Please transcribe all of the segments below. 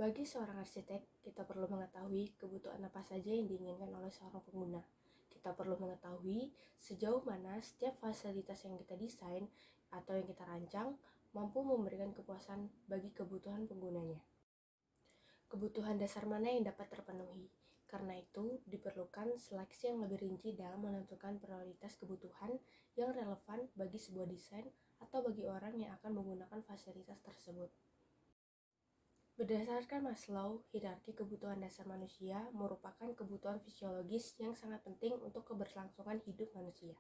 Bagi seorang arsitek, kita perlu mengetahui kebutuhan apa saja yang diinginkan oleh seorang pengguna. Kita perlu mengetahui sejauh mana setiap fasilitas yang kita desain atau yang kita rancang mampu memberikan kepuasan bagi kebutuhan penggunanya. Kebutuhan dasar mana yang dapat terpenuhi? Karena itu, diperlukan seleksi yang lebih rinci dalam menentukan prioritas kebutuhan yang relevan bagi sebuah desain atau bagi orang yang akan menggunakan fasilitas tersebut. Berdasarkan Maslow, hierarki kebutuhan dasar manusia merupakan kebutuhan fisiologis yang sangat penting untuk keberlangsungan hidup manusia.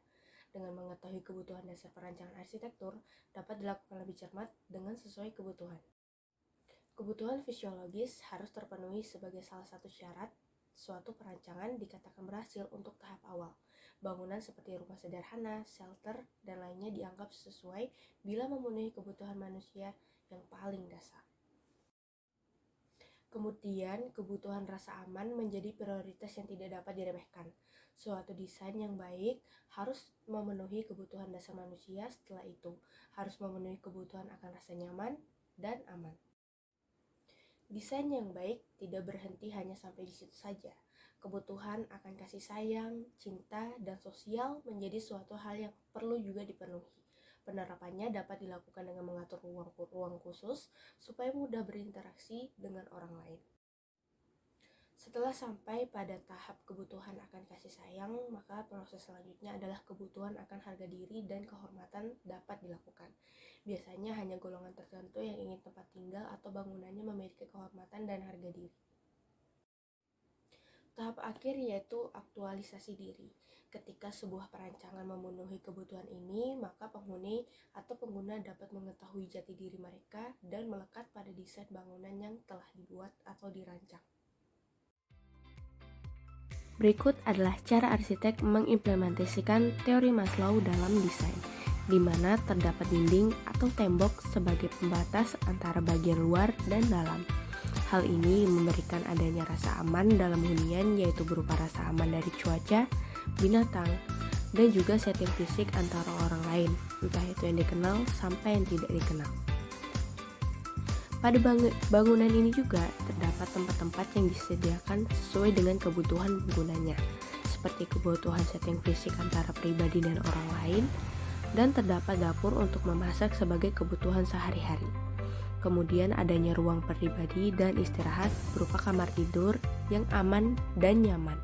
Dengan mengetahui kebutuhan dasar perancangan arsitektur, dapat dilakukan lebih cermat dengan sesuai kebutuhan. Kebutuhan fisiologis harus terpenuhi sebagai salah satu syarat suatu perancangan dikatakan berhasil untuk tahap awal. Bangunan seperti rumah sederhana, shelter, dan lainnya dianggap sesuai bila memenuhi kebutuhan manusia yang paling dasar. Kemudian, kebutuhan rasa aman menjadi prioritas yang tidak dapat diremehkan. Suatu desain yang baik harus memenuhi kebutuhan dasar manusia, setelah itu harus memenuhi kebutuhan akan rasa nyaman dan aman. Desain yang baik tidak berhenti hanya sampai di situ saja. Kebutuhan akan kasih sayang, cinta, dan sosial menjadi suatu hal yang perlu juga dipenuhi. Penerapannya dapat dilakukan dengan mengatur ruang khusus supaya mudah berinteraksi dengan orang lain. Setelah sampai pada tahap kebutuhan akan kasih sayang, maka proses selanjutnya adalah kebutuhan akan harga diri dan kehormatan dapat dilakukan. Biasanya hanya golongan tertentu yang ingin tempat tinggal atau bangunannya memiliki kehormatan dan harga diri. Tahap akhir yaitu aktualisasi diri. Ketika sebuah perancangan memenuhi kebutuhan ini, maka penghuni atau pengguna dapat mengetahui jati diri mereka dan melekat pada desain bangunan yang telah dibuat atau dirancang. Berikut adalah cara arsitek mengimplementasikan teori Maslow dalam desain, di mana terdapat dinding atau tembok sebagai pembatas antara bagian luar dan dalam. Hal ini memberikan adanya rasa aman dalam hunian, yaitu berupa rasa aman dari cuaca, binatang, dan juga setting fisik antara orang lain, entah itu yang dikenal sampai yang tidak dikenal. Pada bangunan ini juga terdapat tempat-tempat yang disediakan sesuai dengan kebutuhan penggunanya, seperti kebutuhan setting fisik antara pribadi dan orang lain, dan terdapat dapur untuk memasak sebagai kebutuhan sehari-hari. Kemudian adanya ruang pribadi dan istirahat berupa kamar tidur yang aman dan nyaman.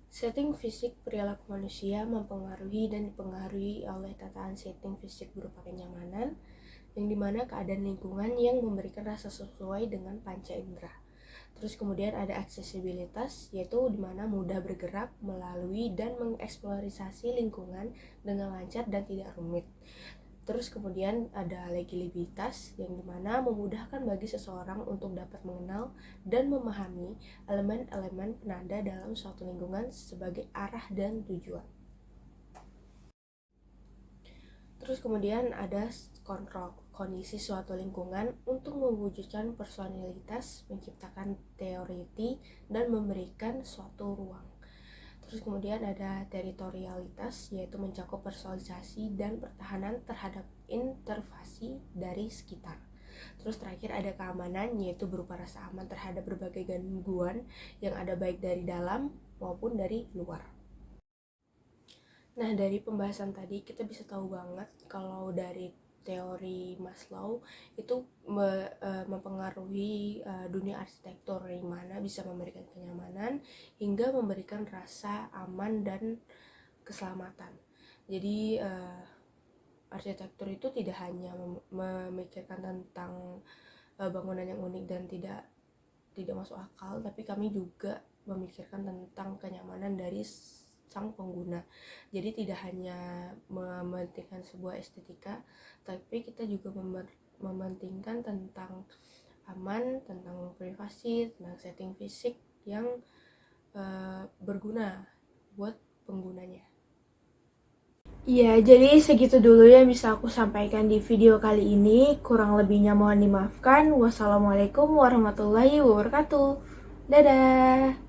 Setting fisik perilaku manusia mempengaruhi dan dipengaruhi oleh tataan setting fisik berupa kenyamanan, yang dimana keadaan lingkungan yang memberikan rasa sesuai dengan panca indera. Terus kemudian ada aksesibilitas, yaitu dimana mudah bergerak melalui dan mengeksplorasi lingkungan dengan lancar dan tidak rumit. Terus kemudian ada legibilitas, yang dimana memudahkan bagi seseorang untuk dapat mengenal dan memahami elemen-elemen penanda dalam suatu lingkungan sebagai arah dan tujuan. Terus kemudian ada kontrol kondisi suatu lingkungan untuk mewujudkan personalitas, menciptakan teoriti, dan memberikan suatu ruang. Terus kemudian ada teritorialitas, yaitu mencakup personalisasi dan pertahanan terhadap intervasi dari sekitar. Terus terakhir ada keamanan, yaitu berupa rasa aman terhadap berbagai gangguan yang ada baik dari dalam maupun dari luar. Nah, dari pembahasan tadi kita bisa tahu banget kalau dari teori Maslow itu mempengaruhi dunia arsitektur, yang mana bisa memberikan kenyamanan hingga memberikan rasa aman dan keselamatan. Jadi arsitektur itu tidak hanya memikirkan tentang bangunan yang unik dan tidak masuk akal, tapi kami juga memikirkan tentang kenyamanan dari sang pengguna. Jadi tidak hanya mementingkan sebuah estetika, tapi kita juga mementingkan tentang aman, tentang privasi, tentang setting fisik yang berguna buat penggunanya. Iya, jadi segitu dulu yang bisa aku sampaikan di video kali ini. Kurang lebihnya mohon dimaafkan. Wassalamualaikum warahmatullahi wabarakatuh. Dadah.